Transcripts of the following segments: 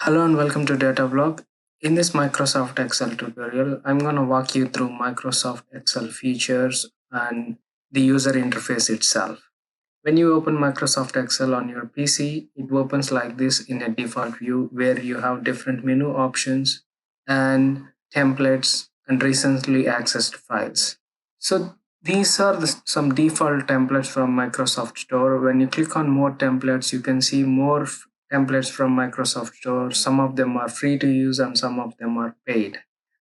Hello and welcome to Datablock. In this Microsoft Excel tutorial, I'm going to walk you through Microsoft Excel features and the user interface itself. When you open Microsoft Excel on your PC, it opens like this in a default view where you have different menu options and templates and recently accessed files. So these are some default templates from Microsoft Store. When you click on more templates, you can see more templates from Microsoft Store. Some of them are free to use and some of them are paid.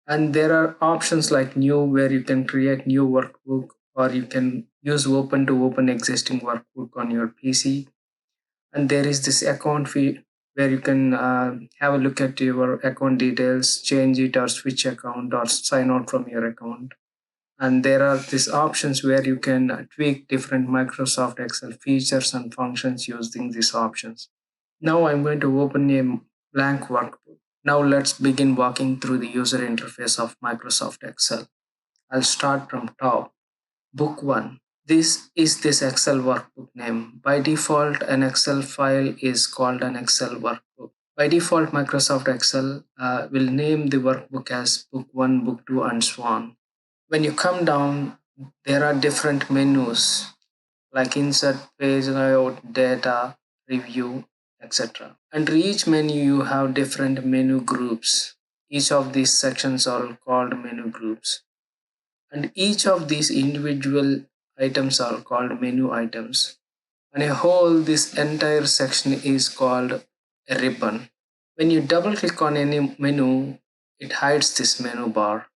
And there are options like new where you can create new workbook or you can use open to open existing workbook on your PC. And there is this account fee where you can have a look at your account details, change it or switch account or sign out from your account. And there are these options where you can tweak different Microsoft Excel features and functions using these options. Now I'm going to open a blank workbook. Now let's begin walking through the user interface of Microsoft Excel. I'll start from top. Book 1. This Excel workbook name. By default, an Excel file is called an Excel workbook. By default, Microsoft Excel will name the workbook as Book 1, Book 2, and so on. When you come down, there are different menus like insert, page layout, data, review, etc. Under each menu, you have different menu groups. Each of these sections are called menu groups. And each of these individual items are called menu items. On a whole, this entire section is called a ribbon. When you double click on any menu, it hides this menu bar.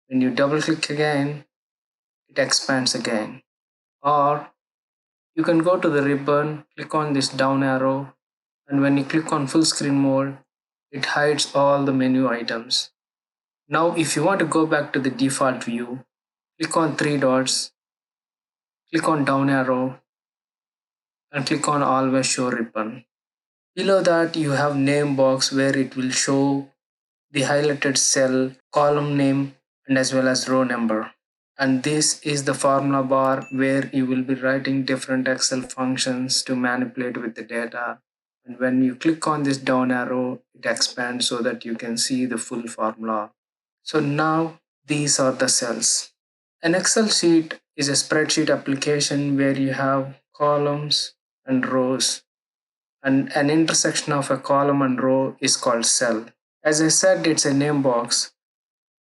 When you double click again, it expands again. Or you can go to the ribbon, click on this down arrow, and when you click on full screen mode, it hides all the menu items. Now, if you want to go back to the default view, click on three dots, click on down arrow, and click on always show ribbon. Below that, you have name box where it will show the highlighted cell, column name, and as well as row number. And this is the formula bar where you will be writing different Excel functions to manipulate with the data. And when you click on this down arrow, it expands so that you can see the full formula. So now these are the cells. An Excel sheet is a spreadsheet application where you have columns and rows, and an intersection of a column and row is called cell. As I said, it's a name box.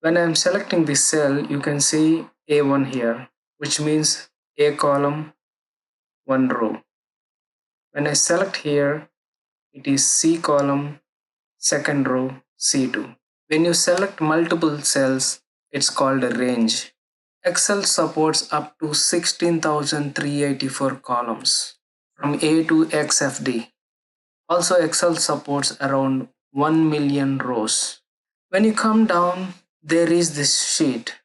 When I'm selecting this cell, you can see A1 here, which means A column, 1 row. When I select here, it is C column, second row, C2. When you select multiple cells, it's called a range. Excel supports up to 16,384 columns from A to XFD. Also, Excel supports around 1 million rows. When you come down, there is this sheet.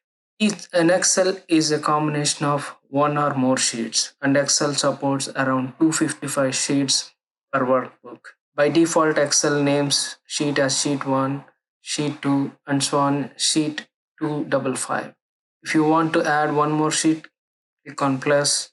An Excel is a combination of one or more sheets, and Excel supports around 255 sheets per workbook. By default, Excel names sheet as sheet 1, sheet 2, and so on, sheet 255. If you want to add one more sheet, click on plus.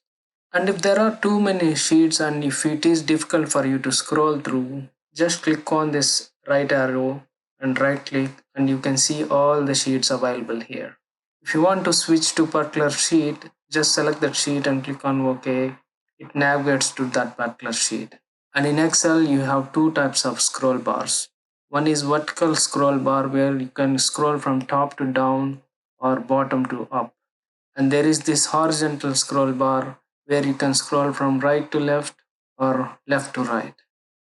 And if there are too many sheets and if it is difficult for you to scroll through, just click on this right arrow and right click and you can see all the sheets available here. If you want to switch to particular sheet, just select that sheet and click on OK. It navigates to that particular sheet. And in Excel, you have two types of scroll bars. One is vertical scroll bar where you can scroll from top to down or bottom to up. And there is this horizontal scroll bar where you can scroll from right to left or left to right.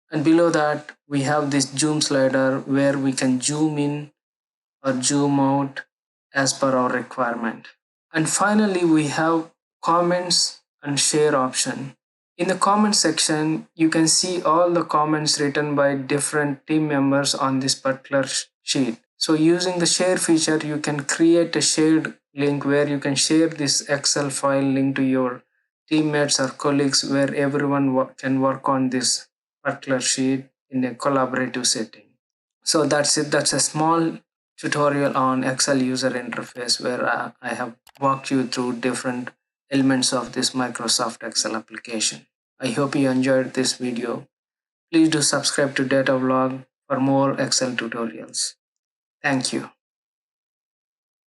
And below that, we have this zoom slider where we can zoom in or zoom out as per our requirement. And finally, we have comments and share option. In the comment section, you can see all the comments written by different team members on this particular sheet. So using the share feature, you can create a shared link where you can share this Excel file link to your teammates or colleagues where everyone can work on this particular sheet in a collaborative setting. So that's it. That's a small tutorial on Excel user interface where I have walked you through different elements of this Microsoft Excel application. I hope you enjoyed this video. Please do subscribe to Datalog for more Excel tutorials. Thank you.